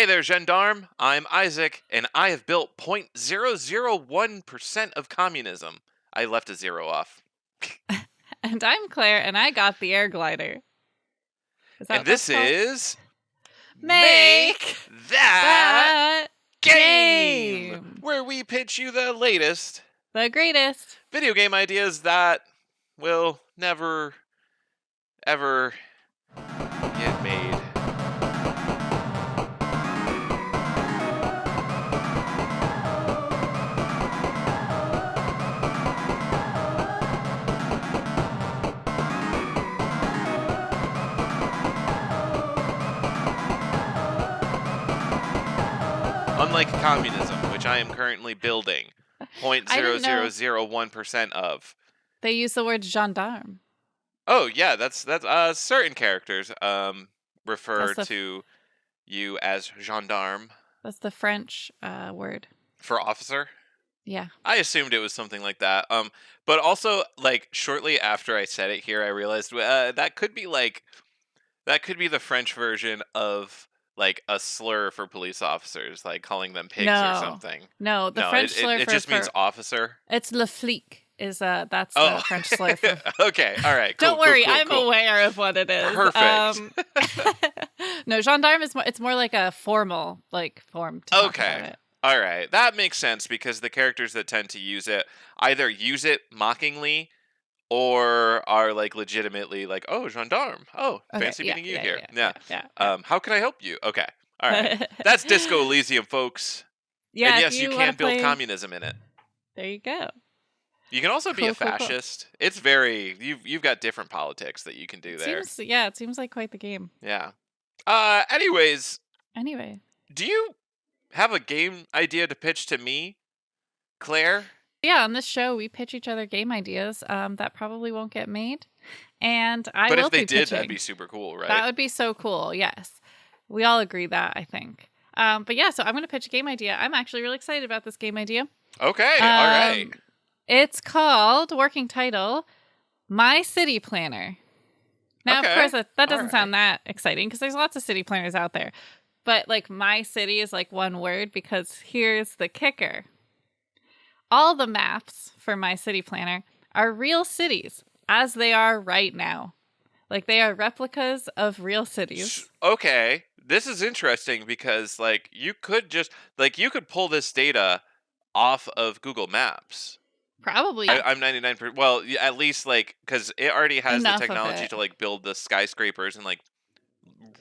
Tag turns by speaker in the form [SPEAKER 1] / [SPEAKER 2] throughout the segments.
[SPEAKER 1] Hey there, gendarme. I'm Isaac, and I have built 0.001% of communism. I left a zero off.
[SPEAKER 2] And I'm Claire, and I got the air glider. Is that
[SPEAKER 1] And
[SPEAKER 2] what
[SPEAKER 1] this
[SPEAKER 2] that's called?
[SPEAKER 1] is...
[SPEAKER 2] Make
[SPEAKER 1] That
[SPEAKER 2] game!
[SPEAKER 1] Where we pitch you the latest
[SPEAKER 2] The greatest.
[SPEAKER 1] video game ideas that will never, ever get made. Unlike communism, which I am currently building 0.0001% of.
[SPEAKER 2] They use the word gendarme.
[SPEAKER 1] Oh yeah, that's certain characters refer to you as gendarme.
[SPEAKER 2] That's the French word
[SPEAKER 1] For officer?
[SPEAKER 2] Yeah.
[SPEAKER 1] I assumed it was something like that. But also, like, shortly after I said it here, I realized that could be the French version of like a slur for police officers, like calling them pigs or something.
[SPEAKER 2] No, the French slur
[SPEAKER 1] it just means officer.
[SPEAKER 2] It's le flic. That's the French slur for.
[SPEAKER 1] Okay, all right. Cool,
[SPEAKER 2] Don't worry,
[SPEAKER 1] cool,
[SPEAKER 2] I'm aware of what it is.
[SPEAKER 1] Perfect.
[SPEAKER 2] No, gendarme it's more like a formal form. To talk about it.
[SPEAKER 1] All right, that makes sense because the characters that tend to use it either use it mockingly or are like legitimately like, oh, gendarme. Oh,
[SPEAKER 2] Okay,
[SPEAKER 1] fancy meeting you here.
[SPEAKER 2] Yeah.
[SPEAKER 1] How can I help you? Okay. All right. That's Disco Elysium, folks.
[SPEAKER 2] Yeah.
[SPEAKER 1] And yes, you can build communism in it.
[SPEAKER 2] There you go.
[SPEAKER 1] You can also be a fascist. Cool. It's very you've got different politics that you can do there.
[SPEAKER 2] It seems like quite the game.
[SPEAKER 1] Yeah. Anyways.
[SPEAKER 2] Anyway.
[SPEAKER 1] Do you have a game idea to pitch to me, Claire?
[SPEAKER 2] Yeah, on this show we pitch each other game ideas that probably won't get made, and I will be pitching. But if they did,
[SPEAKER 1] that'd be super cool, right?
[SPEAKER 2] That would be so cool. Yes, we all agree that, I think. But yeah, so I'm going to pitch a game idea. I'm actually really excited about this game idea.
[SPEAKER 1] Okay, all right.
[SPEAKER 2] It's called, working title, My City Planner. Now, of course, that doesn't sound that exciting because there's lots of city planners out there. But my city is one word because here's the kicker. All the maps for My City Planner are real cities as they are right now. They are replicas of real cities.
[SPEAKER 1] Okay. This is interesting because you could just you could pull this data off of Google Maps.
[SPEAKER 2] Probably.
[SPEAKER 1] I'm 99%. Well, at least because it already has the technology to build the skyscrapers and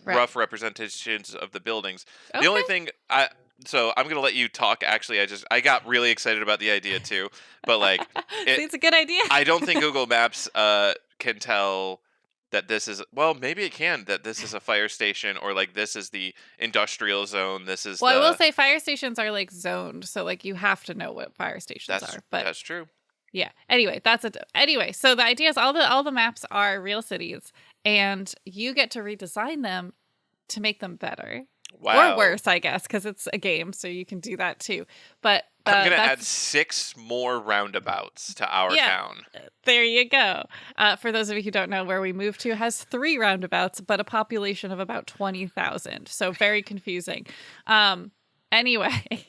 [SPEAKER 1] rough representations of the buildings. Okay. The only thing so I'm gonna let you talk. Actually, I got really excited about the idea too, but
[SPEAKER 2] it's a good idea.
[SPEAKER 1] I don't think Google Maps can tell that this is maybe it can that this is a fire station or this is the industrial zone. This is
[SPEAKER 2] I will say fire stations are zoned, so you have to know what fire stations are. But
[SPEAKER 1] that's true.
[SPEAKER 2] Yeah. Anyway, so the idea is all the maps are real cities, and you get to redesign them to make them better.
[SPEAKER 1] Wow.
[SPEAKER 2] Or worse, I guess, because it's a game, so you can do that too. But
[SPEAKER 1] I'm going to add 6 more roundabouts to our town.
[SPEAKER 2] There you go. For those of you who don't know, where we moved to has 3 roundabouts, but a population of about 20,000. So very confusing. Anyway,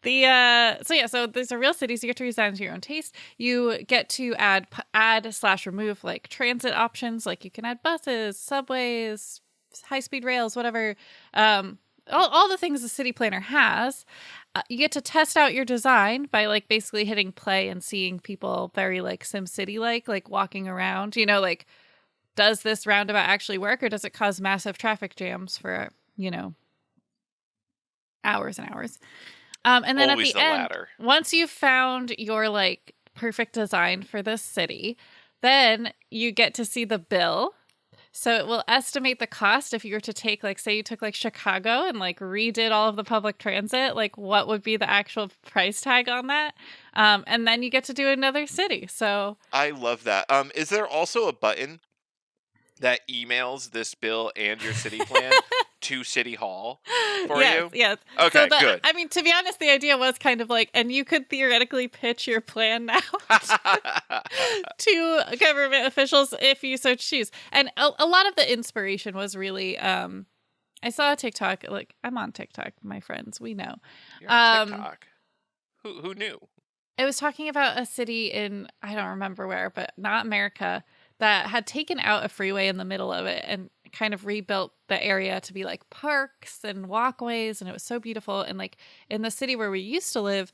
[SPEAKER 2] so these are real cities. You get to redesign to your own taste. You get to add/remove transit options. You can add buses, subways, high-speed rails, whatever, all the things the city planner has. You get to test out your design by basically hitting play and seeing people very SimCity walking around. Does this roundabout actually work, or does it cause massive traffic jams for hours and hours? And then
[SPEAKER 1] always
[SPEAKER 2] at the end,
[SPEAKER 1] latter.
[SPEAKER 2] Once you've found your perfect design for this city, then you get to see the bill. So it will estimate the cost if you were to take, say you took Chicago and redid all of the public transit, what would be the actual price tag on that? And then you get to do another city. So
[SPEAKER 1] I love that. Is there also a button that emails this bill and your city plan to City Hall for you?
[SPEAKER 2] Yes.
[SPEAKER 1] Okay, good.
[SPEAKER 2] I mean, to be honest, the idea was kind of and you could theoretically pitch your plan now to government officials if you so choose. And a lot of the inspiration was really I saw a TikTok. Like, I'm on TikTok, my friends. We know.
[SPEAKER 1] You're on TikTok. Who knew?
[SPEAKER 2] It was talking about a city in, I don't remember where, but not America, that had taken out a freeway in the middle of it and kind of rebuilt the area to be like parks and walkways. And it was so beautiful. And like in the city where we used to live,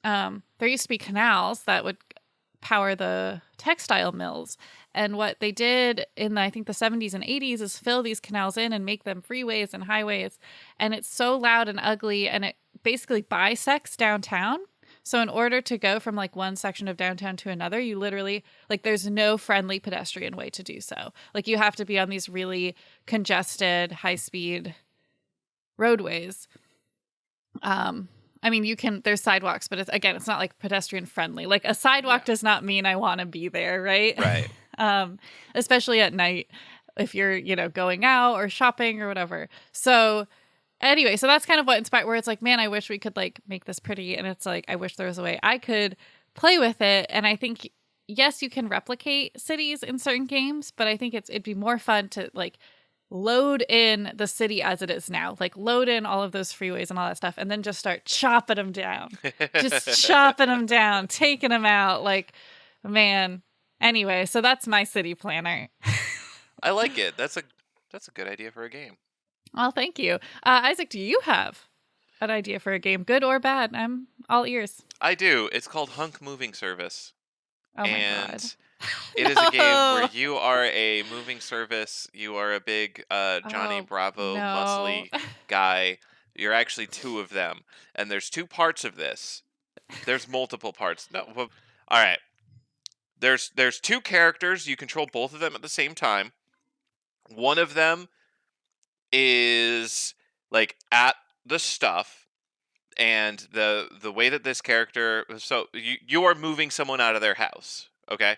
[SPEAKER 2] there used to be canals that would power the textile mills. And what they did in I think the 70s and 80s is fill these canals in and make them freeways and highways. And it's so loud and ugly, and it basically bisects downtown. So in order to go from like one section of downtown to another, you literally, like, there's no friendly pedestrian way to do so. Like, you have to be on these really congested, high-speed roadways. I mean, there's sidewalks, but it's not like pedestrian friendly. Like, a sidewalk does not mean I want to be there, right?
[SPEAKER 1] Right.
[SPEAKER 2] Especially at night if you're, going out or shopping or whatever. So anyway, so that's kind of what inspired, where it's like, man, I wish we could like make this pretty. And it's like, I wish there was a way I could play with it. And I think, yes, you can replicate cities in certain games, but I think it'd be more fun to like load in the city as it is now, like load in all of those freeways and all that stuff, and then just start chopping them down, taking them out. Like, man. Anyway, so that's my city planner.
[SPEAKER 1] I like it. That's a good idea for a game.
[SPEAKER 2] Well, thank you. Isaac, do you have an idea for a game, good or bad? I'm all ears.
[SPEAKER 1] I do. It's called Hunk Moving Service.
[SPEAKER 2] Oh my God.
[SPEAKER 1] It is a game where you are a moving service. You are a big Johnny Bravo muscly guy. You're actually two of them. And there's two parts of this. There's multiple parts. No, well, all right. There's two characters. You control both of them at the same time. One of them is like at the stuff, and the way that this character, so you are moving someone out of their house, okay?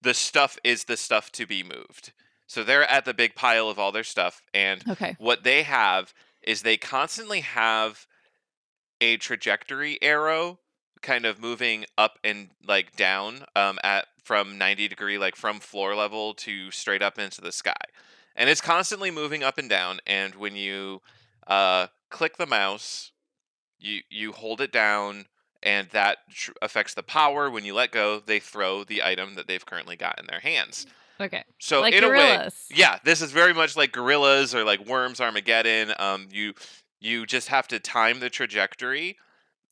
[SPEAKER 1] The stuff is the stuff to be moved. So they're at the big pile of all their stuff, and what they have is they constantly have a trajectory arrow kind of moving up and like down from 90 degree, like from floor level to straight up into the sky. And it's constantly moving up and down, and when you click the mouse, you hold it down, and that affects the power. When you let go, they throw the item that they've currently got in their hands.
[SPEAKER 2] Okay.
[SPEAKER 1] So
[SPEAKER 2] like
[SPEAKER 1] in
[SPEAKER 2] gorillas.
[SPEAKER 1] a way, this is very much like Gorillas or like Worms Armageddon. You just have to time the trajectory,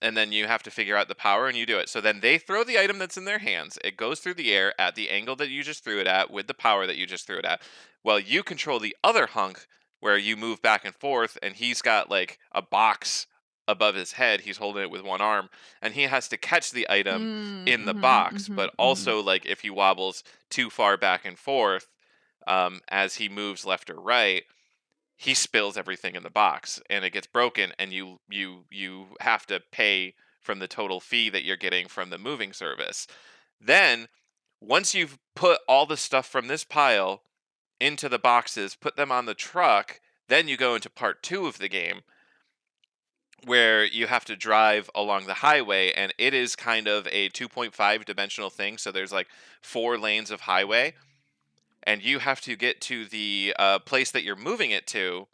[SPEAKER 1] and then you have to figure out the power, and you do it. So then they throw the item that's in their hands. It goes through the air at the angle that you just threw it at with the power that you just threw it at. Well, you control the other hunk where you move back and forth, and he's got like a box above his head. He's holding it with one arm, and he has to catch the item in the box. But also, like, if he wobbles too far back and forth as he moves left or right, he spills everything in the box, and it gets broken, and you have to pay from the total fee that you're getting from the moving service. Then, once you've put all the stuff from this pile into the boxes, put them on the truck, then you go into part 2 of the game, where you have to drive along the highway, and it is kind of a 2.5 dimensional thing. So there's like 4 lanes of highway, and you have to get to the place that you're moving it to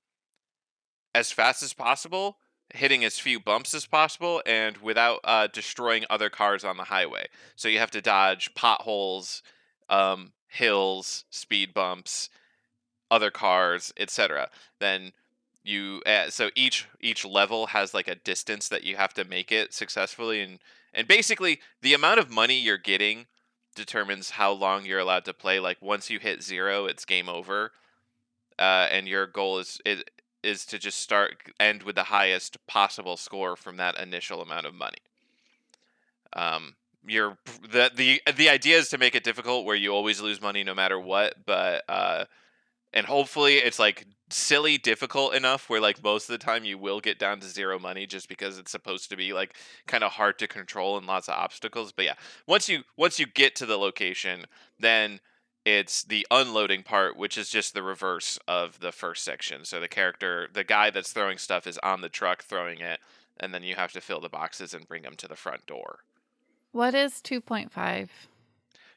[SPEAKER 1] as fast as possible, hitting as few bumps as possible, and without destroying other cars on the highway. So you have to dodge potholes, hills, speed bumps, other cars, etc. Then so each level has like a distance that you have to make it successfully, and basically the amount of money you're getting determines how long you're allowed to play. Like, once you hit 0, it's game over, and your goal is to just end with the highest possible score from that initial amount of money. The idea is to make it difficult where you always lose money no matter what, but and hopefully it's like silly difficult enough where like most of the time you will get down to 0 money, just because it's supposed to be like kind of hard to control and lots of obstacles. But yeah, once you get to the location, then it's the unloading part, which is just the reverse of the first section. So the guy that's throwing stuff is on the truck throwing it, and then you have to fill the boxes and bring them to the front door.
[SPEAKER 2] What is 2.5?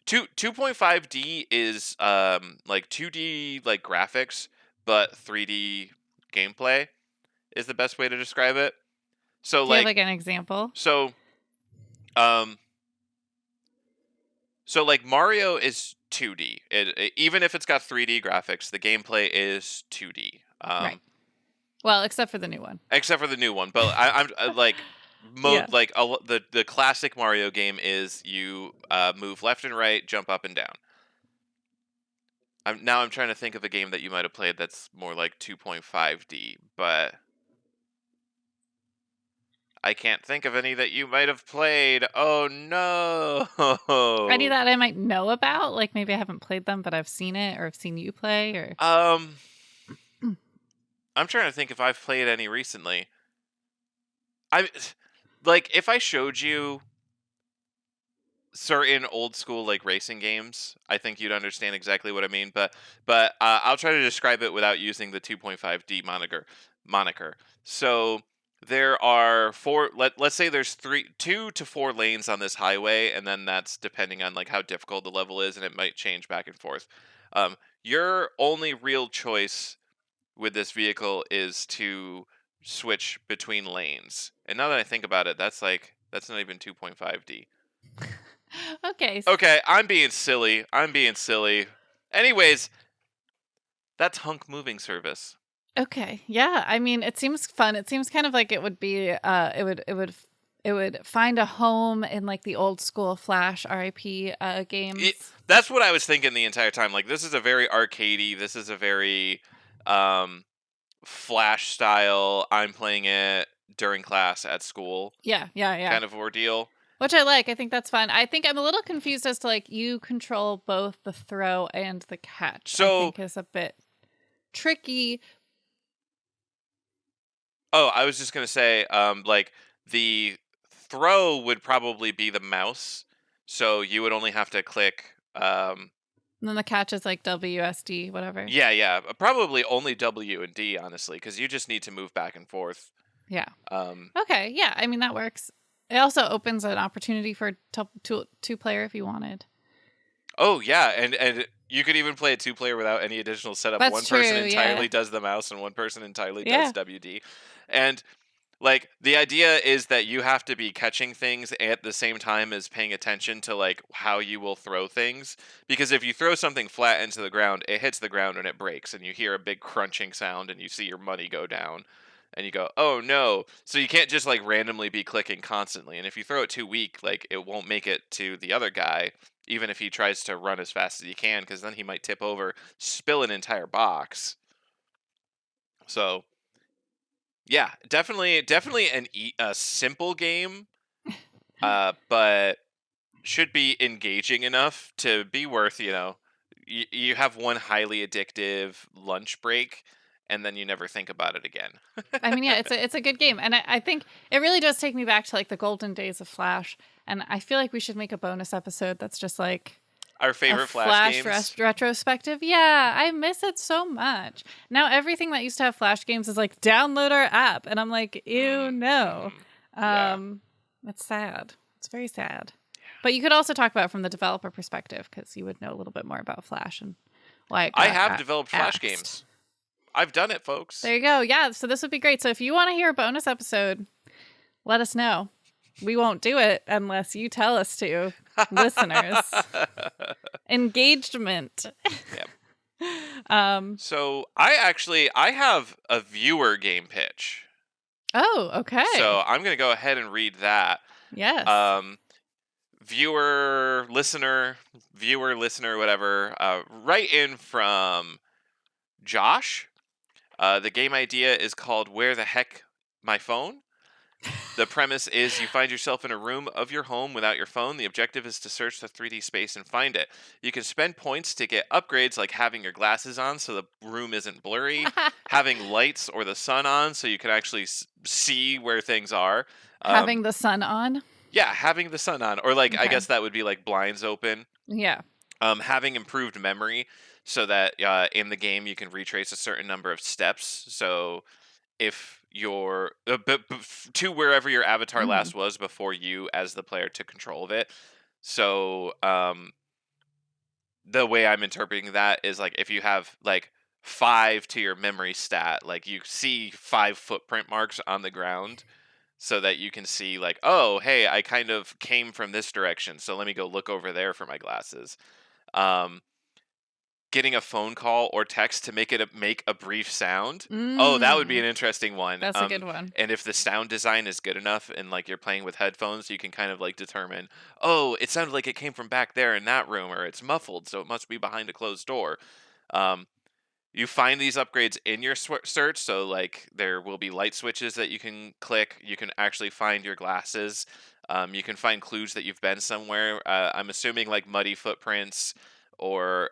[SPEAKER 1] 2.5D is like 2D like graphics, but 3D gameplay is the best way to describe it. So,
[SPEAKER 2] do you have like an example?
[SPEAKER 1] So like Mario is 2D. Even if it's got 3D graphics, the gameplay is 2D.
[SPEAKER 2] Right. Well, except for the new one.
[SPEAKER 1] Except for the new one, but I'm like the classic Mario game is you move left and right, jump up and down. I'm trying to think of a game that you might have played that's more like 2.5D, but I can't think of any that you might have played. Oh no!
[SPEAKER 2] Any that I might know about? Like maybe I haven't played them, but I've seen it or I've seen you play. Or
[SPEAKER 1] I'm trying to think if I've played any recently. If I showed you certain old school like racing games, I think you'd understand exactly what I mean. But I'll try to describe it without using the 2.5D moniker. So there are let's say there's 2 to 4 lanes on this highway, and then that's depending on like how difficult the level is, and it might change back and forth. Your only real choice with this vehicle is to switch between lanes. And now that I think about it, that's not even 2.5D. Okay, I'm being silly. Anyways, that's Hunk Moving Service.
[SPEAKER 2] Okay. Yeah. I mean, it seems fun. It seems kind of like it would be it would find a home in like the old school Flash RIP games.
[SPEAKER 1] That's what I was thinking the entire time. Like, this is a very arcadey, this is a very Flash style, I'm playing it during class at school.
[SPEAKER 2] Yeah.
[SPEAKER 1] Kind of ordeal.
[SPEAKER 2] Which I like. I think that's fun. I think I'm a little confused as to like you control both the throw and the catch.
[SPEAKER 1] So,
[SPEAKER 2] I think is a bit tricky.
[SPEAKER 1] Oh, I was just gonna say, like the throw would probably be the mouse, so you would only have to click.
[SPEAKER 2] And then the catch is like WSD, whatever.
[SPEAKER 1] Yeah, probably only W and D, honestly, because you just need to move back and forth.
[SPEAKER 2] Yeah. Okay. Yeah. I mean that works. It also opens an opportunity for two player if you wanted.
[SPEAKER 1] Oh yeah, and you could even play a 2-player without any additional setup.
[SPEAKER 2] That's
[SPEAKER 1] one
[SPEAKER 2] true,
[SPEAKER 1] person entirely does the mouse, and one person entirely does WD. And like the idea is that you have to be catching things at the same time as paying attention to like how you will throw things. Because if you throw something flat into the ground, it hits the ground and it breaks, and you hear a big crunching sound, and you see your money go down. And you go, oh no. So you can't just like randomly be clicking constantly. And if you throw it too weak, like it won't make it to the other guy, even if he tries to run as fast as he can, because then he might tip over, spill an entire box. So yeah, definitely a simple game, but should be engaging enough to be worth, you have one highly addictive lunch break, and then you never think about it again.
[SPEAKER 2] I mean, yeah, it's a good game. And I think it really does take me back to like the golden days of Flash. And I feel like we should make a bonus episode that's just like
[SPEAKER 1] our favorite Flash games.
[SPEAKER 2] Retrospective. Yeah, I miss it so much. Now everything that used to have Flash games is like download our app. And I'm like, ew, no. It's sad. It's very sad. But you could also talk about it from the developer perspective, because you would know a little bit more about Flash and why it got
[SPEAKER 1] I have developed Flash games. I've done it, folks.
[SPEAKER 2] There you go. Yeah, so this would be great. So if you want to hear a bonus episode, let us know. We won't do it unless you tell us to, listeners. Engagement.
[SPEAKER 1] Yep. So I have a viewer game pitch.
[SPEAKER 2] Oh, okay.
[SPEAKER 1] So I'm going to go ahead and read that.
[SPEAKER 2] Yes.
[SPEAKER 1] Viewer, listener, whatever. Write in from Josh. The game idea is called Where the Heck My Phone? The premise is you find yourself in a room of your home without your phone. The objective is to search the 3D space and find it. You can spend points to get upgrades like having your glasses on so the room isn't blurry, having lights or the sun on so you can actually see where things are.
[SPEAKER 2] Having the sun on?
[SPEAKER 1] Yeah, having the sun on. Or like, okay. I guess that would be like blinds open.
[SPEAKER 2] Yeah.
[SPEAKER 1] Having improved memory so that in the game you can retrace a certain number of steps. So if you're to wherever your avatar last was before you as the player took control of it. So the way I'm interpreting that is like if you have like 5 to your memory stat. Like you see 5 footprint marks on the ground so that you can see like, oh, hey, I kind of came from this direction, so let me go look over there for my glasses. Getting a phone call or text to make a brief sound. Oh, that would be an interesting one.
[SPEAKER 2] That's a good one.
[SPEAKER 1] And if the sound design is good enough and like you're playing with headphones, you can kind of like determine, oh, it sounded like it came from back there in that room, or it's muffled, so it must be behind a closed door. You find these upgrades in your search, so like there will be light switches that you can click. You can actually find your glasses. You can find clues that you've been somewhere. I'm assuming like muddy footprints or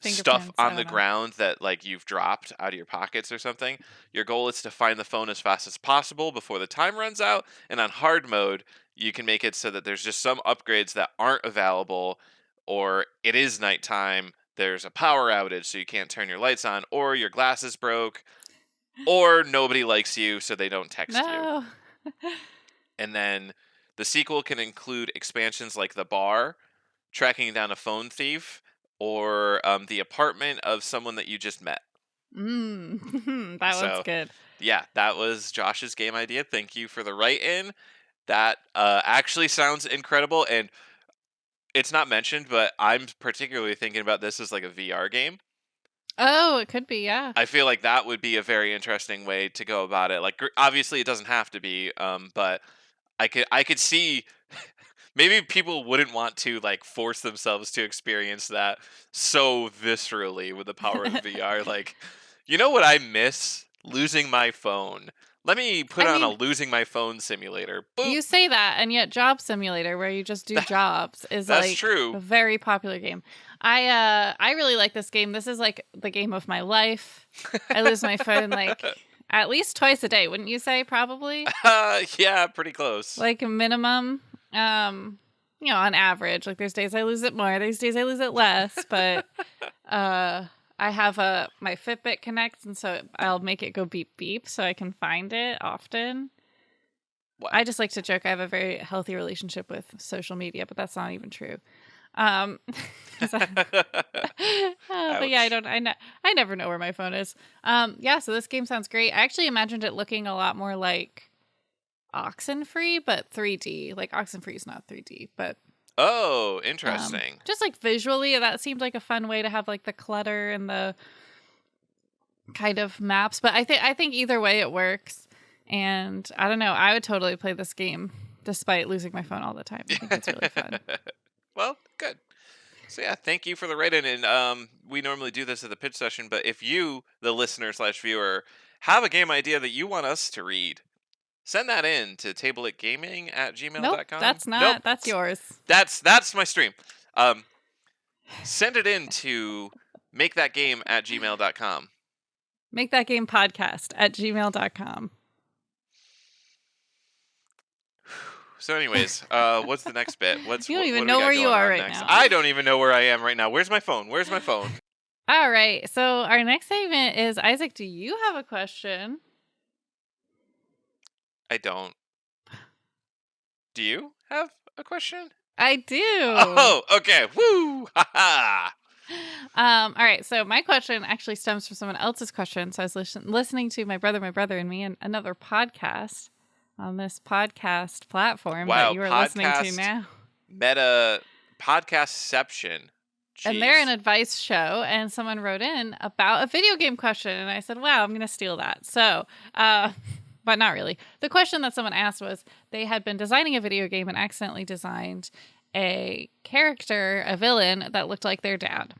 [SPEAKER 1] stuff on the ground that like you've dropped out of your pockets or something. Your goal is to find the phone as fast as possible before the time runs out. And on hard mode, you can make it so that there's just some upgrades that aren't available, or it is nighttime. There's a power outage, so you can't turn your lights on, or your glasses broke, or nobody likes you, so they don't text you. And then the sequel can include expansions like the bar, tracking down a phone thief, or the apartment of someone that you just met.
[SPEAKER 2] That one's good.
[SPEAKER 1] Yeah, that was Josh's game idea. Thank you for the write-in. That actually sounds incredible, and it's not mentioned, but I'm particularly thinking about this as like a VR game.
[SPEAKER 2] Oh, it could be, yeah.
[SPEAKER 1] I feel like that would be a very interesting way to go about it. Like, obviously, it doesn't have to be, but I could see maybe people wouldn't want to like force themselves to experience that so viscerally with the power of VR. Like, you know what I miss? Losing my phone. Let me put on a losing my phone simulator. Boop.
[SPEAKER 2] You say that, and yet Job Simulator, where you just do jobs, is like
[SPEAKER 1] true.
[SPEAKER 2] A very popular game. I really like this game. This is like the game of my life. I lose my phone like at least twice a day, wouldn't you say? Probably.
[SPEAKER 1] Yeah, pretty close.
[SPEAKER 2] Like a minimum. On average. Like there's days I lose it more, there's days I lose it less, but I have my Fitbit connects, and so I'll make it go beep beep so I can find it often. What? I just like to joke I have a very healthy relationship with social media, but that's not even true. But yeah, I never know where my phone is. Yeah, so this game sounds great. I actually imagined it looking a lot more like Oxenfree, but 3D. Like Oxenfree is not 3D, but
[SPEAKER 1] oh, interesting.
[SPEAKER 2] Just like visually, that seemed like a fun way to have like the clutter and the kind of maps. But I think either way it works. And I don't know, I would totally play this game despite losing my phone all the time. I think it's really fun.
[SPEAKER 1] Well, good. So yeah, thank you for the write-in. And we normally do this at the pitch session, but if you, the listener/viewer, have a game idea that you want us to read, send that in to tableitgaming@gmail.com.
[SPEAKER 2] Nope, that's not. Nope. That's yours.
[SPEAKER 1] That's my stream. Send it in to makethatgame@gmail.com.
[SPEAKER 2] Makethatgamepodcast@gmail.com.
[SPEAKER 1] So anyways, what's the next bit?
[SPEAKER 2] You don't even know where you are right now.
[SPEAKER 1] I don't even know where I am right now. Where's my phone?
[SPEAKER 2] All right. So our next segment is, Isaac, do you have a question?
[SPEAKER 1] I don't. Do you have a question?
[SPEAKER 2] I do.
[SPEAKER 1] Oh, okay. Woo! Ha ha!
[SPEAKER 2] All right. So my question actually stems from someone else's question. So I was listening to my brother, and me, and another podcast on this podcast platform that you are listening to now.
[SPEAKER 1] Meta Podcastception. Jeez.
[SPEAKER 2] And they're an advice show, and someone wrote in about a video game question, and I said, wow, I'm going to steal that. So, but not really. The question that someone asked was, they had been designing a video game and accidentally designed a character, a villain, that looked like their dad.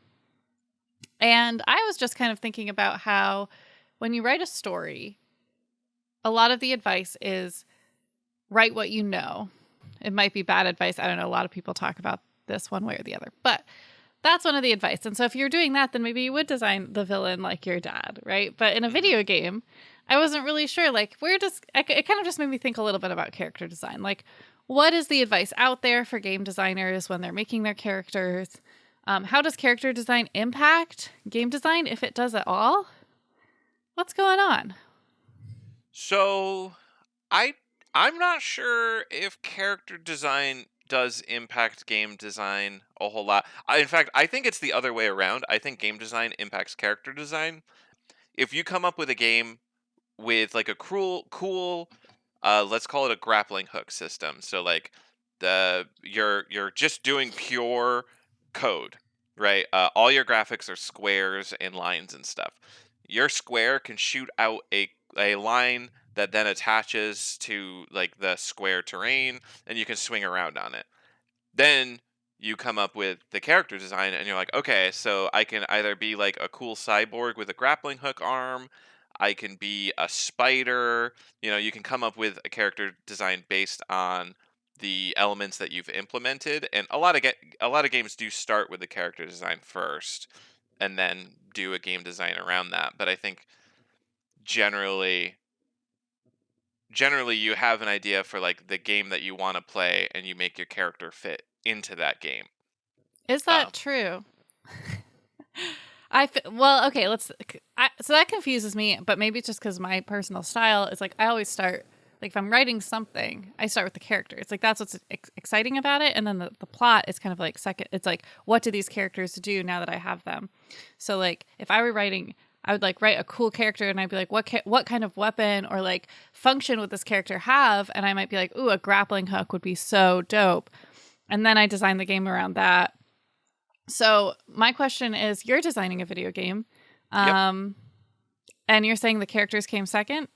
[SPEAKER 2] And I was just kind of thinking about how when you write a story, a lot of the advice is write what you know. It might be bad advice. I don't know. A lot of people talk about this one way or the other, but that's one of the advice. And so if you're doing that, then maybe you would design the villain like your dad, right? But in a video game, I wasn't really sure. Like, it kind of just made me think a little bit about character design. Like, what is the advice out there for game designers when they're making their characters? How does character design impact game design, if it does at all? What's going on?
[SPEAKER 1] So, I'm not sure if character design does impact game design a whole lot. In fact, I think it's the other way around. I think game design impacts character design. If you come up with a game with like a cool, let's call it a grappling hook system. So like you're just doing pure code, right? All your graphics are squares and lines and stuff. Your square can shoot out a line that then attaches to like the square terrain, and you can swing around on it. Then you come up with the character design, and you're like, okay, so I can either be like a cool cyborg with a grappling hook arm, I can be a spider. You can come up with a character design based on the elements that you've implemented, and a lot of games do start with the character design first, and then do a game design around that. But I think generally you have an idea for like the game that you want to play, and you make your character fit into that game.
[SPEAKER 2] Is that true? Well, okay, so that confuses me, but maybe it's just because my personal style is like I always start, like if I'm writing something, I start with the character. It's like that's what's exciting about it, and then the plot is kind of like second. It's like, what do these characters do now that I have them? So like if I were writing, I would like write a cool character, and I'd be like, what kind of weapon or like function would this character have? And I might be like, ooh, a grappling hook would be so dope. And then I design the game around that. So my question is, you're designing a video game,
[SPEAKER 1] Yep.
[SPEAKER 2] and you're saying the characters came second?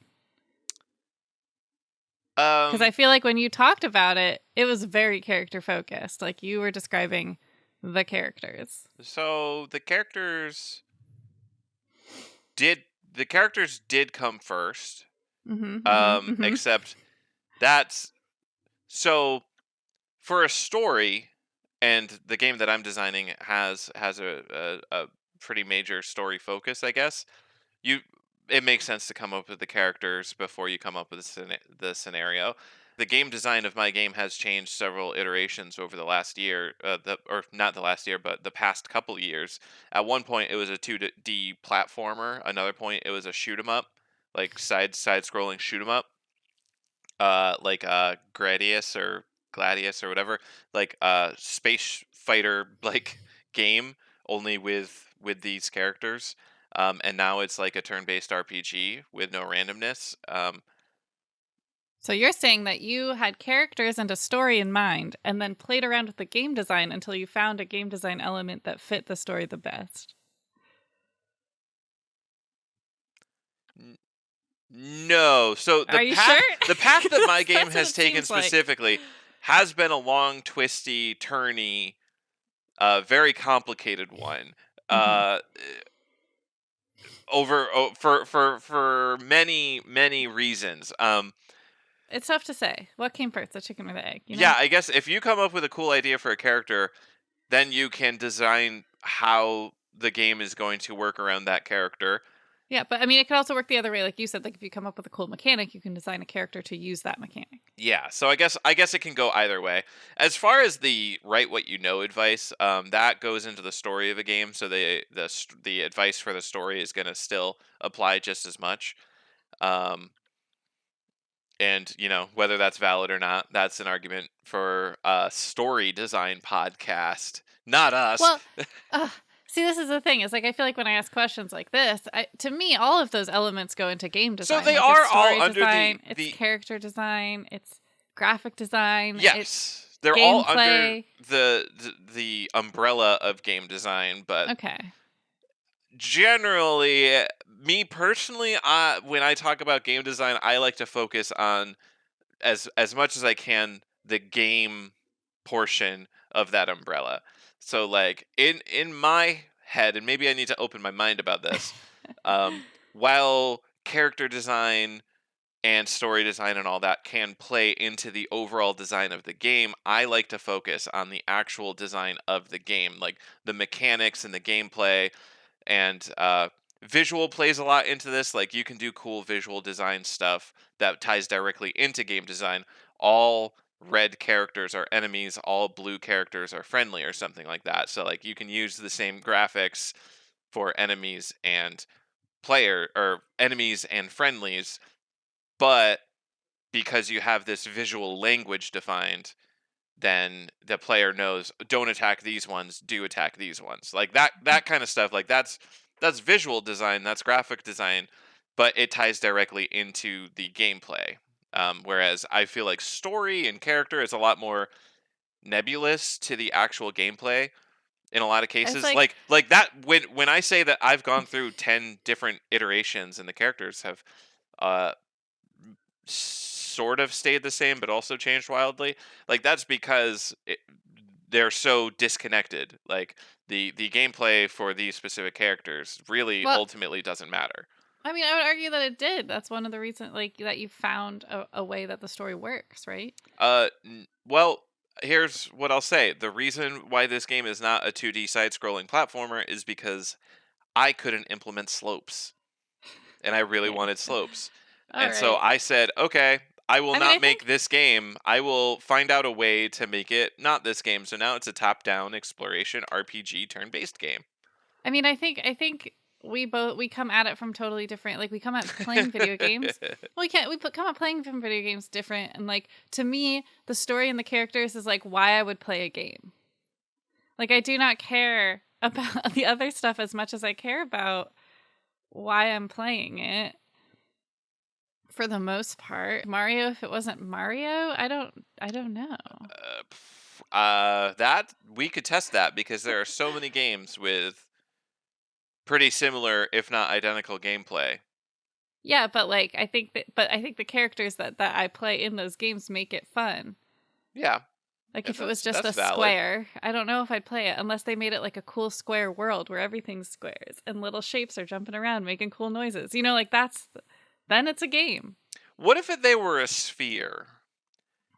[SPEAKER 2] Because I feel like when you talked about it, it was very character focused. Like you were describing the characters.
[SPEAKER 1] So the characters did come first. Except that's so for a story, and the game that I'm designing has a pretty major story focus, I guess. It makes sense to come up with the characters before you come up with the scenario. The game design of my game has changed several iterations over the last year, or not the last year, but the past couple years. At one point, it was a 2D platformer. Another point, it was a shoot 'em up, like side scrolling shoot 'em up, like Gladius or whatever, like space fighter like game, only with these characters. And now it's like a turn-based RPG with no randomness.
[SPEAKER 2] So you're saying that you had characters and a story in mind, and then played around with the game design until you found a game design element that fit the story the best.
[SPEAKER 1] No. So
[SPEAKER 2] Are you sure?
[SPEAKER 1] the path that my game has taken specifically has been a long, twisty, turny, very complicated one. For many reasons.
[SPEAKER 2] It's tough to say. What came first, the chicken or the egg?
[SPEAKER 1] Yeah, I guess if you come up with a cool idea for a character, then you can design how the game is going to work around that character.
[SPEAKER 2] Yeah, but I mean, it could also work the other way. Like you said, like if you come up with a cool mechanic, you can design a character to use that mechanic.
[SPEAKER 1] Yeah, so I guess it can go either way. As far as the write what you know advice, that goes into the story of a game. So the advice for the story is going to still apply just as much. And whether that's valid or not, that's an argument for a story design podcast, not us.
[SPEAKER 2] Well, see, this is the thing. It's like I feel like when I ask questions like this, to me, all of those elements go into game design.
[SPEAKER 1] So they
[SPEAKER 2] like
[SPEAKER 1] are
[SPEAKER 2] story
[SPEAKER 1] all
[SPEAKER 2] design,
[SPEAKER 1] under the
[SPEAKER 2] it's character design, it's graphic design.
[SPEAKER 1] Yes,
[SPEAKER 2] it's
[SPEAKER 1] they're all under
[SPEAKER 2] the
[SPEAKER 1] the umbrella of game design, but
[SPEAKER 2] okay.
[SPEAKER 1] Generally, me personally, when I talk about game design, I like to focus on as much as I can the game portion of that umbrella. So like in my head, and maybe I need to open my mind about this, while character design and story design and all that can play into the overall design of the game, I like to focus on the actual design of the game, like the mechanics and the gameplay. And visual plays a lot into this. Like you can do cool visual design stuff that ties directly into game design. All red characters are enemies, all blue characters are friendly, or something like that. So like you can use the same graphics for enemies and enemies and friendlies, but because you have this visual language defined, then the player knows, don't attack these ones, do attack these ones. Like that kind of stuff. Like that's visual design, that's graphic design, but it ties directly into the gameplay. Whereas I feel like story and character is a lot more nebulous to the actual gameplay in a lot of
[SPEAKER 2] It's
[SPEAKER 1] cases.
[SPEAKER 2] like
[SPEAKER 1] Like that when I say that I've gone through 10 different iterations and the characters have uh sort of stayed the same but also changed wildly, like that's because they're so disconnected. Like the gameplay for these specific characters really
[SPEAKER 2] well,
[SPEAKER 1] ultimately doesn't matter.
[SPEAKER 2] I mean, I would argue that it did. That's one of the reasons, like, that you found a way that the story works, right?
[SPEAKER 1] Well, here's what I'll say. The reason why this game is not a 2D side-scrolling platformer is because I couldn't implement slopes, and I really
[SPEAKER 2] Okay.
[SPEAKER 1] wanted slopes.
[SPEAKER 2] All
[SPEAKER 1] And so
[SPEAKER 2] right.
[SPEAKER 1] I said, okay, I will
[SPEAKER 2] I mean,
[SPEAKER 1] not make this game. I will find out a way to make it not this game. So now it's a top-down exploration RPG turn-based game.
[SPEAKER 2] I mean, I think we come at it from totally different. Like, we come at playing video games. Come at playing from video games different. And like, to me, the story and the characters is like why I would play a game. Like, I do not care about the other stuff as much as I care about why I'm playing it. For the most part, Mario, if it wasn't Mario, I don't know.
[SPEAKER 1] That we could test that because there are so many games with pretty similar, if not identical, gameplay.
[SPEAKER 2] Yeah, but like I think the characters that I play in those games make it fun.
[SPEAKER 1] Yeah.
[SPEAKER 2] Like,
[SPEAKER 1] Yeah,
[SPEAKER 2] if it was just a
[SPEAKER 1] valid.
[SPEAKER 2] square, I don't know if I'd play it unless they made it like a cool square world where everything's squares and little shapes are jumping around making cool noises. You know, like then it's a game.
[SPEAKER 1] What if they were a sphere?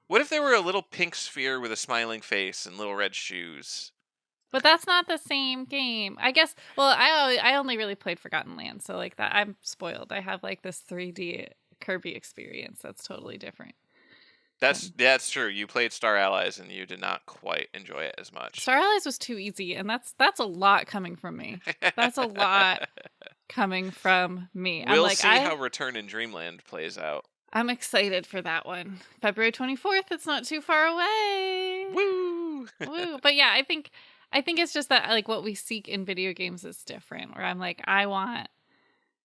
[SPEAKER 1] What if they were a little pink sphere with a smiling face and little red shoes?
[SPEAKER 2] But that's not the same game. I guess. Well, I only really played Forgotten Land, so like that I'm spoiled. I have like this 3D Kirby experience that's totally different.
[SPEAKER 1] That's true. You played Star Allies and you did not quite enjoy it as much.
[SPEAKER 2] Star Allies was too easy, and that's a lot coming from me. That's a lot coming from me.
[SPEAKER 1] We'll see how Return in Dreamland plays out.
[SPEAKER 2] I'm excited for that one. February 24th. It's not too far away.
[SPEAKER 1] Woo!
[SPEAKER 2] Woo! But yeah, I think it's just that like what we seek in video games is different. Where I'm like, I want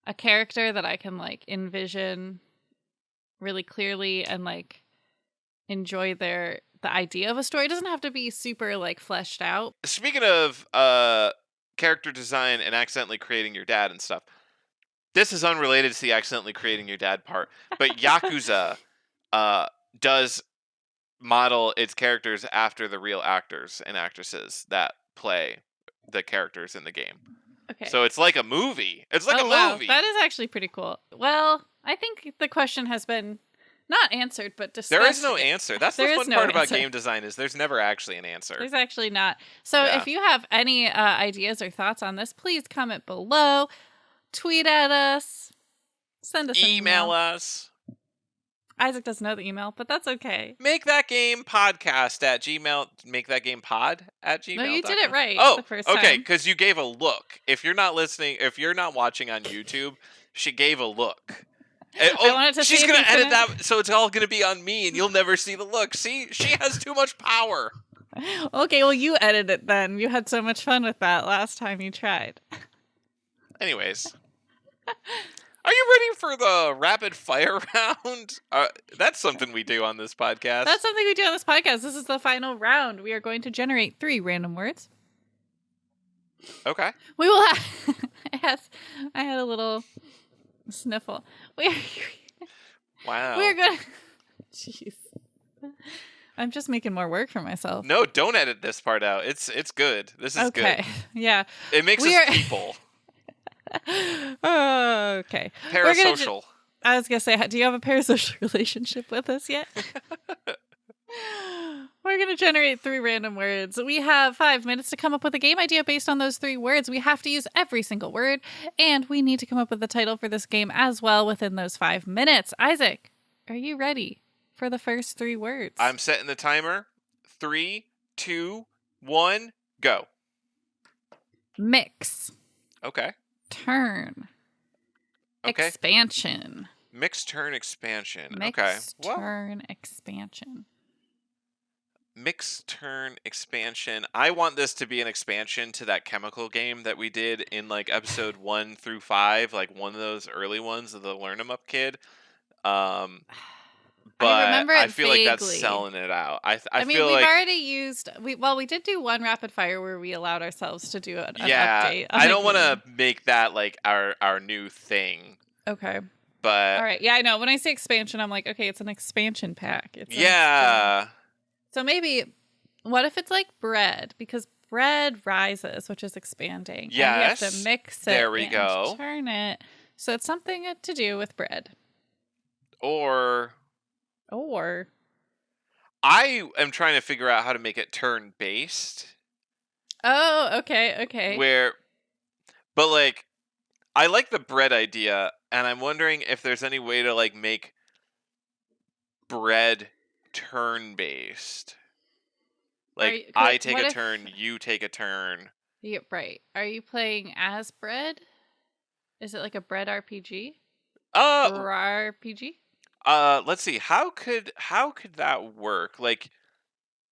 [SPEAKER 2] a character that I can like envision really clearly and like enjoy the idea of a story. It doesn't have to be super like fleshed out.
[SPEAKER 1] Speaking of character design and accidentally creating your dad and stuff, this is unrelated to the accidentally creating your dad part, but Yakuza does model its characters after the real actors and actresses that play the characters in the game.
[SPEAKER 2] Okay.
[SPEAKER 1] So it's like a movie. It's like a movie.
[SPEAKER 2] That is actually pretty cool. Well, I think the question has been not answered, but discussed.
[SPEAKER 1] There is no answer. That's the fun part about game design is there's never actually an answer.
[SPEAKER 2] There's actually not. So if you have any ideas or thoughts on this, please comment below. Tweet at us. Send us an email.
[SPEAKER 1] Us.
[SPEAKER 2] Isaac doesn't know the email, but that's okay.
[SPEAKER 1] Make that game podcast at Gmail. Make that game pod at Gmail.
[SPEAKER 2] No, you did it right.
[SPEAKER 1] Oh,
[SPEAKER 2] the first
[SPEAKER 1] okay.
[SPEAKER 2] time.
[SPEAKER 1] Because you gave a look. If you're not listening, if you're not watching on YouTube, she gave a look. And,
[SPEAKER 2] I wanted to
[SPEAKER 1] she's gonna edit that, so it's all gonna be on me, and you'll never see the look. See, she has too much power.
[SPEAKER 2] Okay, well, you edit it then. You had so much fun with that last time you tried.
[SPEAKER 1] Anyways. Are you ready for the rapid fire round? That's something we do on this podcast.
[SPEAKER 2] That's something we do on this podcast. This is the final round. We are going to generate 3 random words.
[SPEAKER 1] Okay.
[SPEAKER 2] We will have... I had a little sniffle.
[SPEAKER 1] Wow.
[SPEAKER 2] We're going to... Jeez. I'm just making more work for myself.
[SPEAKER 1] No, don't edit this part out. It's good. This is good.
[SPEAKER 2] Okay. Yeah.
[SPEAKER 1] It makes us people.
[SPEAKER 2] Okay.
[SPEAKER 1] Parasocial.
[SPEAKER 2] I was going to say, do you have a parasocial relationship with us yet? We're going to generate 3 random words. We have 5 minutes to come up with a game idea based on those 3 words. We have to use every single word, and we need to come up with a title for this game as well within those 5 minutes. Isaac, are you ready for the first 3 words?
[SPEAKER 1] I'm setting the timer. 3, 2, 1, go.
[SPEAKER 2] Mix.
[SPEAKER 1] Okay.
[SPEAKER 2] Turn.
[SPEAKER 1] Okay.
[SPEAKER 2] Expansion.
[SPEAKER 1] Mix, turn, expansion.
[SPEAKER 2] Mix,
[SPEAKER 1] okay.
[SPEAKER 2] Turn, expansion.
[SPEAKER 1] mixed turn expansion. I want this to be an expansion to that chemical game that we did in like episode 1 through 5, like one of those early ones of the Learn 'em Up kid.
[SPEAKER 2] I
[SPEAKER 1] But
[SPEAKER 2] remember
[SPEAKER 1] I
[SPEAKER 2] it
[SPEAKER 1] feel like that's
[SPEAKER 2] vaguely.
[SPEAKER 1] selling it out. I
[SPEAKER 2] mean,
[SPEAKER 1] feel
[SPEAKER 2] we've
[SPEAKER 1] like
[SPEAKER 2] already used we did do one rapid fire where we allowed ourselves to do an update on
[SPEAKER 1] I
[SPEAKER 2] a
[SPEAKER 1] don't want to
[SPEAKER 2] game.
[SPEAKER 1] make that like our new thing.
[SPEAKER 2] Okay.
[SPEAKER 1] But
[SPEAKER 2] all right, yeah, I know. When I say expansion, I'm like, okay, it's an expansion pack.
[SPEAKER 1] Yeah.
[SPEAKER 2] So maybe, what if it's like bread? Because bread rises, which is expanding.
[SPEAKER 1] Yes.
[SPEAKER 2] And we have to mix it
[SPEAKER 1] there we
[SPEAKER 2] and
[SPEAKER 1] go.
[SPEAKER 2] turn it. So it's something to do with bread.
[SPEAKER 1] Or I am trying to figure out how to make it turn based.
[SPEAKER 2] Oh, okay.
[SPEAKER 1] But like, I like the bread idea, and I'm wondering if there's any way to like make bread turn based. Like, I take a turn, you take a turn.
[SPEAKER 2] Yeah, right. Are you playing as bread? Is it like a bread RPG? RPG?
[SPEAKER 1] Let's see. How could that work? Like,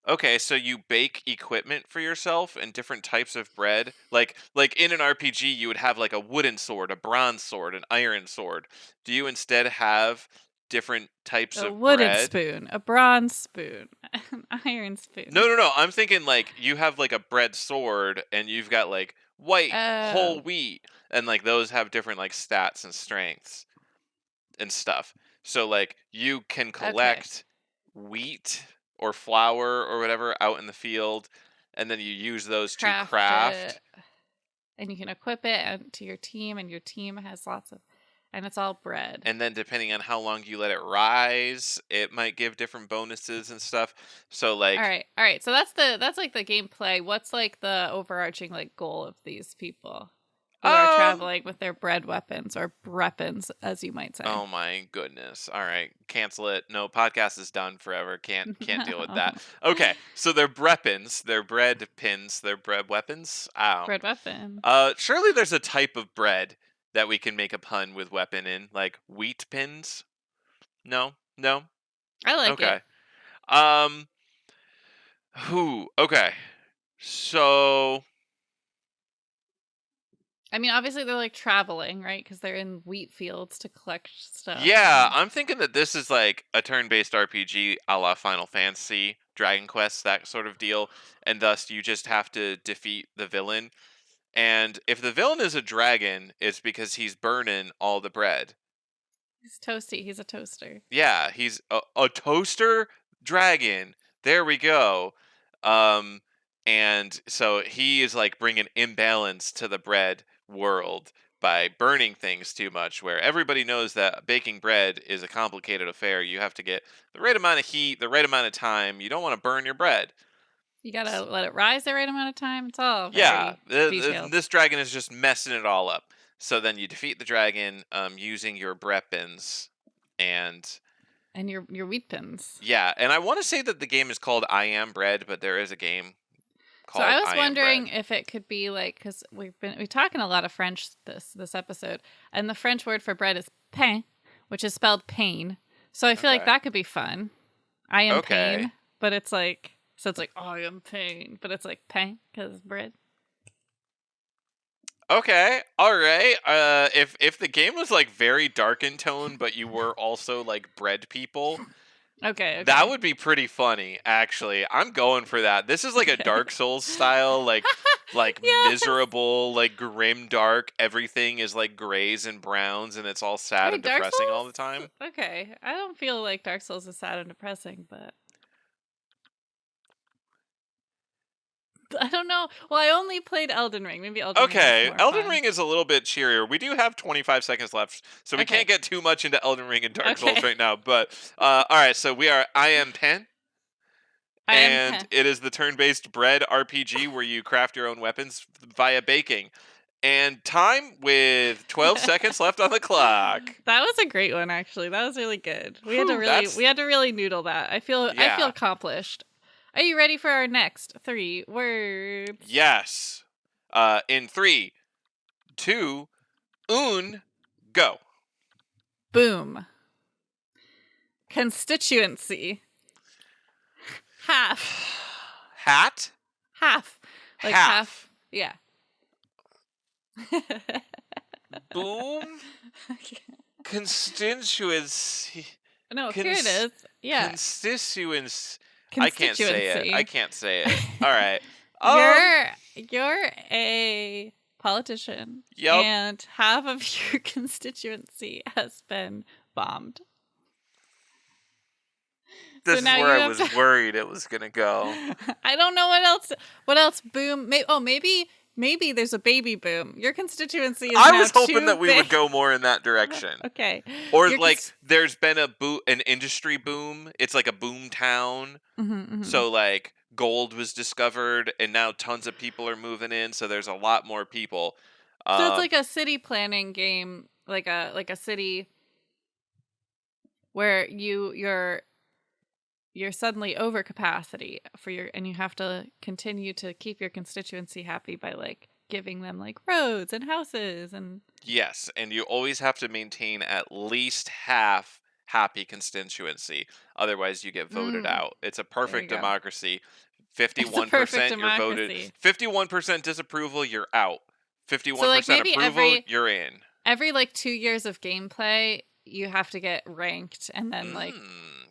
[SPEAKER 1] okay, so you bake equipment for yourself and different types of bread. Like in an RPG, you would have like a wooden sword, a bronze sword, an iron sword. Do you instead have different types of bread?
[SPEAKER 2] A wooden spoon, a bronze spoon, an iron spoon.
[SPEAKER 1] No. I'm thinking like you have like a bread sword and you've got like white whole wheat, and like those have different like stats and strengths and stuff. So like you can collect wheat or flour or whatever out in the field, and then you use those to craft.
[SPEAKER 2] And you can equip it to your team, and your team has lots of, and it's all bread.
[SPEAKER 1] And then depending on how long you let it rise, it might give different bonuses and stuff. So like,
[SPEAKER 2] all right. So that's like the gameplay. What's like the overarching like goal of these people who are traveling with their bread weapons, or breppins, as you might say?
[SPEAKER 1] Oh my goodness! All right, cancel it. No, podcast is done forever. Can't deal with that. Okay, so they're breppins. They're bread pins. They're bread weapons.
[SPEAKER 2] Bread weapon.
[SPEAKER 1] Surely there's a type of bread that we can make a pun with weapon in, like wheat pins. No.
[SPEAKER 2] I like it.
[SPEAKER 1] Okay. So,
[SPEAKER 2] I mean, obviously they're like traveling, right? Because they're in wheat fields to collect stuff.
[SPEAKER 1] Yeah, I'm thinking that this is like a turn-based RPG a la Final Fantasy, Dragon Quest, that sort of deal, and thus you just have to defeat the villain. And if the villain is a dragon, it's because he's burning all the bread.
[SPEAKER 2] He's toasty. He's a toaster.
[SPEAKER 1] Yeah, he's a toaster dragon. There we go. And so he is like bringing imbalance to the bread world by burning things too much, where everybody knows that baking bread is a complicated affair. You have to get the right amount of heat, the right amount of time. You don't want to burn your bread.
[SPEAKER 2] You gotta let it rise the right amount of time. It's all very detailed.
[SPEAKER 1] This dragon is just messing it all up. So then you defeat the dragon using your breppins and
[SPEAKER 2] your wheat pins.
[SPEAKER 1] Yeah, and I want to say that the game is called I Am Bread, but there is a game called
[SPEAKER 2] I was wondering if it could be like, because we're talking a lot of French this episode, and the French word for bread is pain, which is spelled pain. So I feel like that could be fun. I am pain, but it's like, so it's like I am pain, but it's like pain because bread.
[SPEAKER 1] Okay, all right. If the game was like very dark in tone, but you were also like bread people,
[SPEAKER 2] okay,
[SPEAKER 1] that would be pretty funny. Actually, I'm going for that. This is like a Dark Souls style, like miserable, like grim dark. Everything is like grays and browns, and it's all sad and depressing all the time.
[SPEAKER 2] Okay, I don't feel like Dark Souls is sad and depressing, but I don't know. Well, I only played Elden Ring. Maybe Elden Ring is more
[SPEAKER 1] Elden
[SPEAKER 2] fun.
[SPEAKER 1] Ring is a little bit cheerier. We do have 25 seconds left, so we can't get too much into Elden Ring and Dark Souls right now. But all right, so we are I Am Pen. And it is the turn-based bread RPG where you craft your own weapons via baking. And time with 12 seconds left on the clock.
[SPEAKER 2] That was a great one, actually. That was really good. We had to really noodle that. I feel accomplished. Are you ready for our next 3 words?
[SPEAKER 1] Yes. In 3, 2, 1, go.
[SPEAKER 2] Boom. Constituency. Half.
[SPEAKER 1] Hat?
[SPEAKER 2] Half. Like half. Yeah.
[SPEAKER 1] Boom? Constituency.
[SPEAKER 2] No, here it is. Yeah.
[SPEAKER 1] Constituency. I can't say it. All right.
[SPEAKER 2] You're a politician.
[SPEAKER 1] Yep.
[SPEAKER 2] And half of your constituency has been bombed.
[SPEAKER 1] This is where I was worried it was gonna go.
[SPEAKER 2] I don't know what else. What else? Boom. Maybe there's a baby boom. Your constituency is. I was hoping that we
[SPEAKER 1] would go more in that direction.
[SPEAKER 2] Okay.
[SPEAKER 1] Or there's been an industry boom. It's like a boom town. So like gold was discovered, and now tons of people are moving in. So there's a lot more people.
[SPEAKER 2] So it's like a city planning game, like a city where you're suddenly over capacity and you have to continue to keep your constituency happy by like giving them like roads and houses and.
[SPEAKER 1] Yes, and you always have to maintain at least half happy constituency, otherwise you get voted out. It's a perfect democracy. 51% you're voted. 51% disapproval, you're out. 51% approval, you're in.
[SPEAKER 2] Every like 2 years of gameplay, you have to get ranked and then like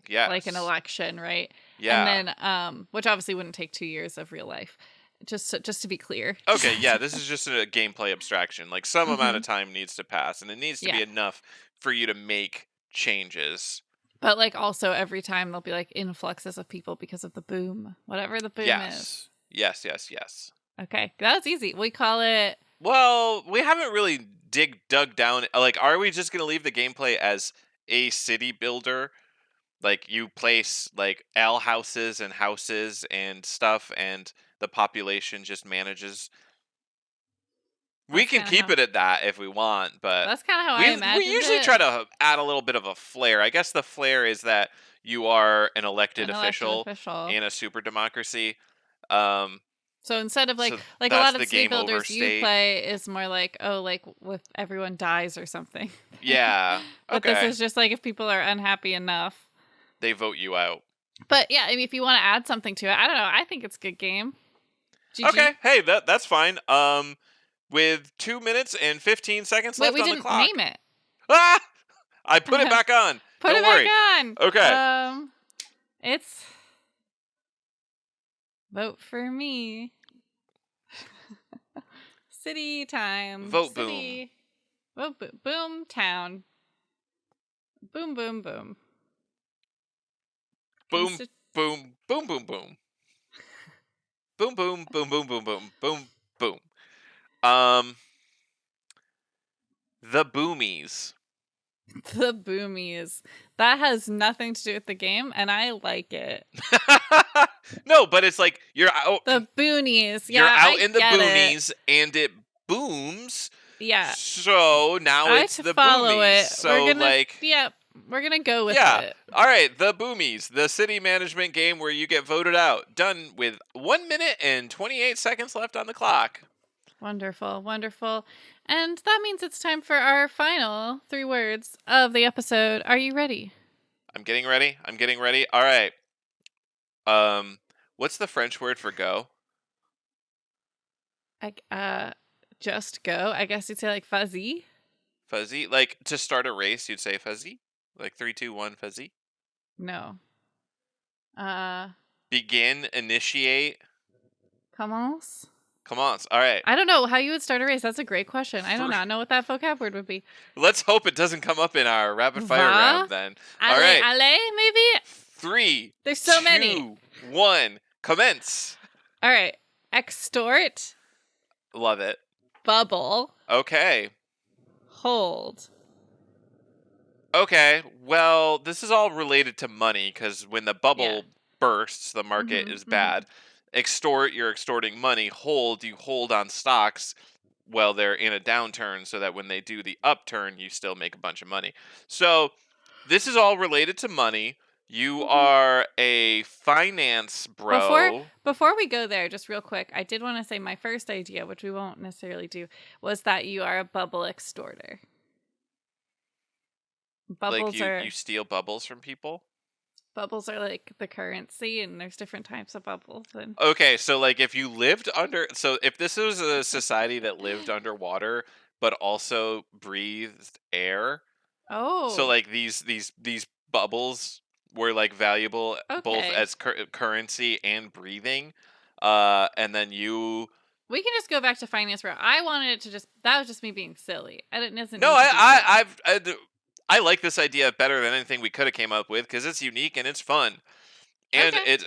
[SPEAKER 2] like an election, right?
[SPEAKER 1] Yeah.
[SPEAKER 2] And then which obviously wouldn't take 2 years of real life. Just to be clear.
[SPEAKER 1] Okay, yeah, this is just a gameplay abstraction. Like some amount of time needs to pass, and it needs to be enough for you to make changes.
[SPEAKER 2] But like also every time there'll be like influxes of people because of the boom, whatever the boom is.
[SPEAKER 1] Yes.
[SPEAKER 2] Okay, that's easy. We call it.
[SPEAKER 1] Well, we haven't really dug down. Like, are we just gonna leave the gameplay as a city builder? Like you place like houses and stuff, and the population just manages. We can keep it at that if we want, but
[SPEAKER 2] that's kind of how I imagine it.
[SPEAKER 1] We usually try to add a little bit of a flair. I guess the flair is that you are an elected official in a super democracy.
[SPEAKER 2] So instead of like a lot of the city builders you play is more like, oh, like if everyone dies or something.
[SPEAKER 1] Yeah.
[SPEAKER 2] But this is just like if people are unhappy enough,
[SPEAKER 1] they vote you out.
[SPEAKER 2] But yeah, I mean, if you want to add something to it, I don't know. I think it's a good game. GG.
[SPEAKER 1] Okay, hey, that's fine. With 2 minutes and 15 seconds left on the clock.
[SPEAKER 2] We didn't name it.
[SPEAKER 1] Ah! I put it back on. Don't worry.
[SPEAKER 2] Back on.
[SPEAKER 1] Okay.
[SPEAKER 2] It's vote for me. City time.
[SPEAKER 1] Vote boom.
[SPEAKER 2] Vote boom town. Boom boom boom.
[SPEAKER 1] Boom, boom, boom, boom, boom. Boom, boom, boom, boom, boom, boom, boom, boom. The Boomies.
[SPEAKER 2] The Boomies. That has nothing to do with the game, and I like it.
[SPEAKER 1] No, but it's like you're out.
[SPEAKER 2] The boonies. Yeah,
[SPEAKER 1] you're out in the boonies, and it booms.
[SPEAKER 2] Yeah.
[SPEAKER 1] So now it's the Boomies. So
[SPEAKER 2] we're gonna go with it.
[SPEAKER 1] All right, the Boomies, the city management game where you get voted out. Done with 1 minute and 28 seconds left on the clock.
[SPEAKER 2] Wonderful, wonderful. And that means it's time for our final 3 words of the episode. Are you ready?
[SPEAKER 1] I'm getting ready. All right. What's the French word for go?
[SPEAKER 2] Just go. I guess you'd say like fuzzy.
[SPEAKER 1] Fuzzy? Like to start a race, you'd say fuzzy? Like 3, 2, 1, fuzzy?
[SPEAKER 2] No.
[SPEAKER 1] Begin, initiate.
[SPEAKER 2] Commence.
[SPEAKER 1] All right.
[SPEAKER 2] I don't know how you would start a race. That's a great question. I do not know what that vocab word would be.
[SPEAKER 1] Let's hope it doesn't come up in our rapid fire round then. All right.
[SPEAKER 2] Allez, maybe?
[SPEAKER 1] 3.
[SPEAKER 2] There's so many.
[SPEAKER 1] 1. Commence.
[SPEAKER 2] All right. Extort.
[SPEAKER 1] Love it.
[SPEAKER 2] Bubble.
[SPEAKER 1] Okay.
[SPEAKER 2] Hold.
[SPEAKER 1] Okay. Well, this is all related to money because when the bubble bursts, the market is bad. Extort, you're extorting money. Hold, you hold on stocks while they're in a downturn so that when they do the upturn, you still make a bunch of money. So this is all related to money. You are a finance bro.
[SPEAKER 2] Before we go there, just real quick, I did want to say my first idea, which we won't necessarily do, was that you are a bubble extorter.
[SPEAKER 1] Bubbles like you steal bubbles from people?
[SPEAKER 2] Bubbles are like the currency, and there's different types of bubbles. And
[SPEAKER 1] Okay, so like if you lived under, so if this was a society that lived underwater but also breathed air, so
[SPEAKER 2] oh,
[SPEAKER 1] like these bubbles were like valuable both
[SPEAKER 2] okay.
[SPEAKER 1] as currency and breathing, and then you.
[SPEAKER 2] We can just go back to finance route. I wanted it to just, that was just me being silly. It doesn't
[SPEAKER 1] No,
[SPEAKER 2] need to be real.
[SPEAKER 1] I like this idea better than anything we could have came up with because it's unique and it's fun. And
[SPEAKER 2] Okay.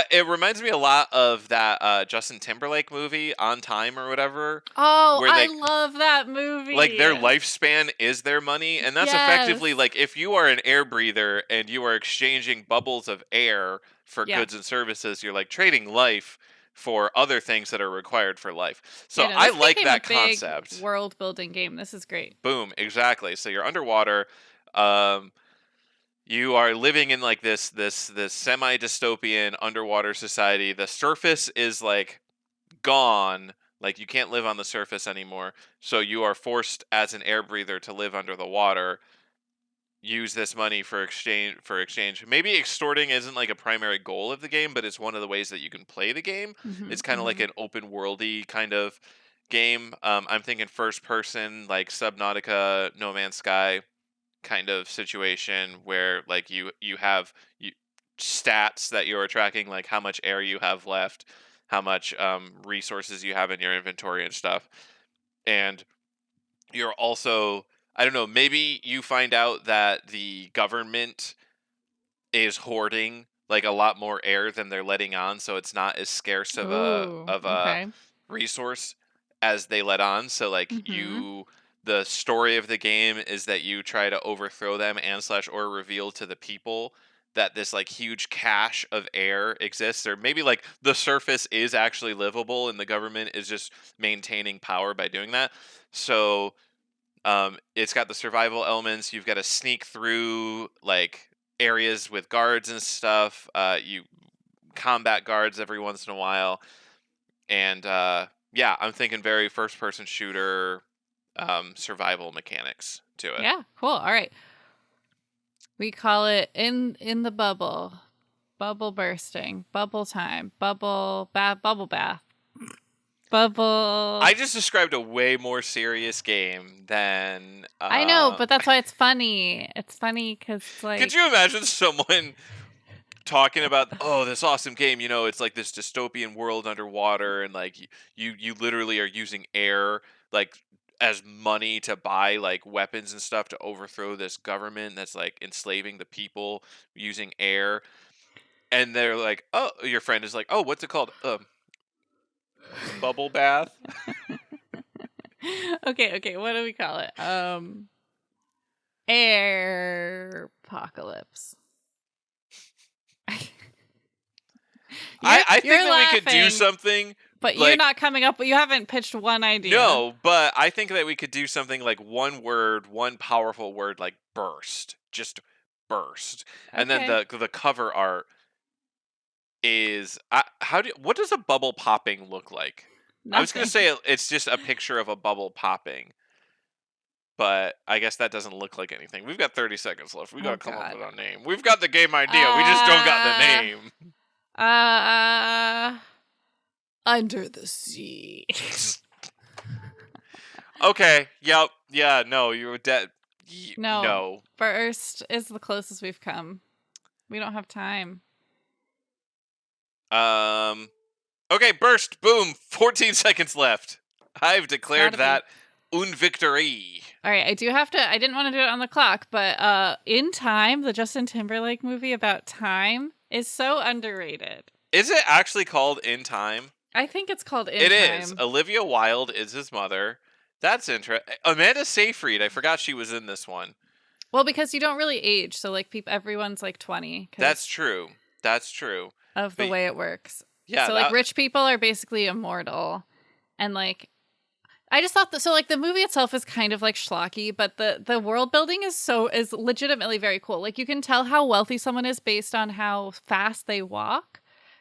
[SPEAKER 1] it reminds me a lot of that Justin Timberlake movie On Time or whatever,
[SPEAKER 2] Oh,
[SPEAKER 1] where
[SPEAKER 2] I
[SPEAKER 1] they
[SPEAKER 2] love that
[SPEAKER 1] like
[SPEAKER 2] movie.
[SPEAKER 1] their lifespan is their money, and that's
[SPEAKER 2] Yes.
[SPEAKER 1] effectively like if you are an air breather and you are exchanging bubbles of air for
[SPEAKER 2] Yeah.
[SPEAKER 1] goods and services, you're like trading life for other things that are required for life.
[SPEAKER 2] Yeah,
[SPEAKER 1] So
[SPEAKER 2] no,
[SPEAKER 1] I
[SPEAKER 2] this
[SPEAKER 1] like
[SPEAKER 2] became a
[SPEAKER 1] that
[SPEAKER 2] big
[SPEAKER 1] concept.
[SPEAKER 2] world building game. This is great.
[SPEAKER 1] Boom, exactly. So you're underwater. Um, you are living in like this semi dystopian underwater society. The surface is like gone. Like you can't live on the surface anymore. So you are forced as an air breather to live under the water. Use this money for exchange. Maybe extorting isn't like a primary goal of the game, but it's one of the ways that you can play the game.
[SPEAKER 2] Mm-hmm,
[SPEAKER 1] It's kind of like
[SPEAKER 2] mm-hmm.
[SPEAKER 1] an open worldy kind of game. I'm thinking first person, like Subnautica, No Man's Sky kind of situation where like you have stats that you're tracking, like how much air you have left, how much resources you have in your inventory and stuff, and you're also, I don't know, maybe you find out that the government is hoarding like a lot more air than they're letting on, so it's not as scarce of a
[SPEAKER 2] Ooh, okay.
[SPEAKER 1] resource as they let on. So like
[SPEAKER 2] Mm-hmm.
[SPEAKER 1] the story of the game is that you try to overthrow them and slash or reveal to the people that this like huge cache of air exists, or maybe like the surface is actually livable and the government is just maintaining power by doing that. So it's got the survival elements. You've got to sneak through like areas with guards and stuff. You combat guards every once in a while, and yeah, I'm thinking very first-person shooter, survival mechanics to it.
[SPEAKER 2] Yeah, cool. All right. We call it in the bubble. Bubble bursting. Bubble time. Bubble bath. Bubble.
[SPEAKER 1] I just described a way more serious game than.
[SPEAKER 2] I know, but that's why it's funny. It's funny because
[SPEAKER 1] Could
[SPEAKER 2] like
[SPEAKER 1] you imagine someone talking about, oh, this awesome game, it's like this dystopian world underwater, and like you literally are using air like as money to buy like weapons and stuff to overthrow this government that's like enslaving the people using air, and they're like, oh, your friend is like, oh, what's it called, bubble bath.
[SPEAKER 2] okay, what do we call it? Air apocalypse.
[SPEAKER 1] I think that
[SPEAKER 2] laughing,
[SPEAKER 1] we could do something.
[SPEAKER 2] But
[SPEAKER 1] like,
[SPEAKER 2] you're not coming up. You haven't pitched one idea.
[SPEAKER 1] No, but I think that we could do something like one word, one powerful word, like burst. Just burst.
[SPEAKER 2] Okay.
[SPEAKER 1] And then the cover art is what does a bubble popping look like?
[SPEAKER 2] Nothing.
[SPEAKER 1] I was gonna say it's just a picture of a bubble popping, but I guess that doesn't look like anything. We've got 30 seconds left. We gotta come up with a name. We've got the game idea. We just don't got the name.
[SPEAKER 2] Under the sea.
[SPEAKER 1] Okay. Yep. Yeah. No. You were dead.
[SPEAKER 2] No. Burst is the closest we've come. We don't have time.
[SPEAKER 1] Okay. Burst. Boom. 14 seconds left. I've declared that une victory.
[SPEAKER 2] All right. I didn't want to do it on the clock, but In Time, the Justin Timberlake movie about time, is so underrated.
[SPEAKER 1] Is it actually called In Time?
[SPEAKER 2] I think it's called In Time.
[SPEAKER 1] It is. Olivia Wilde is his mother. That's interesting. Amanda Seyfried. I forgot she was in this one.
[SPEAKER 2] Well, because you don't really age, so like everyone's like 20.
[SPEAKER 1] That's true. That's true.
[SPEAKER 2] Of the way it works.
[SPEAKER 1] Yeah.
[SPEAKER 2] So like rich people are basically immortal, and like I just thought that. So like the movie itself is kind of like schlocky, but the world building is legitimately very cool. Like you can tell how wealthy someone is based on how fast they walk.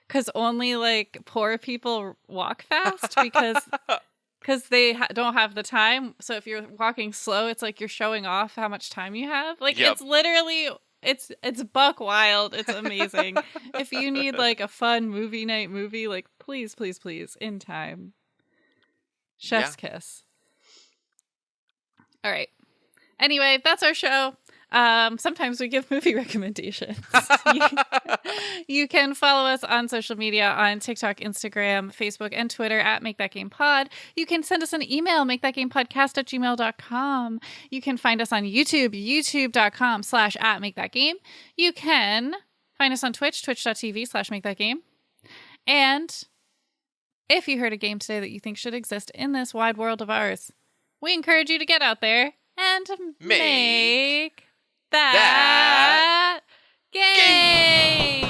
[SPEAKER 2] Because only like poor people walk fast because they don't have the time. So if you're walking slow, it's like you're showing off how much time you have. Like It's literally It's buck wild. It's amazing. If you need like a fun movie night movie, like please, please, please, In Time. Chef's kiss. All right. Anyway, that's our show. Sometimes we give movie recommendations. You can follow us on social media on TikTok, Instagram, Facebook, and Twitter at Make That Game Pod. You can send us an email, makethatgamepodcast@gmail.com. You can find us on YouTube, youtube.com/@makethatgame. You can find us on Twitch, twitch.tv/makethatgame. And if you heard a game today that you think should exist in this wide world of ours, we encourage you to get out there and make that game.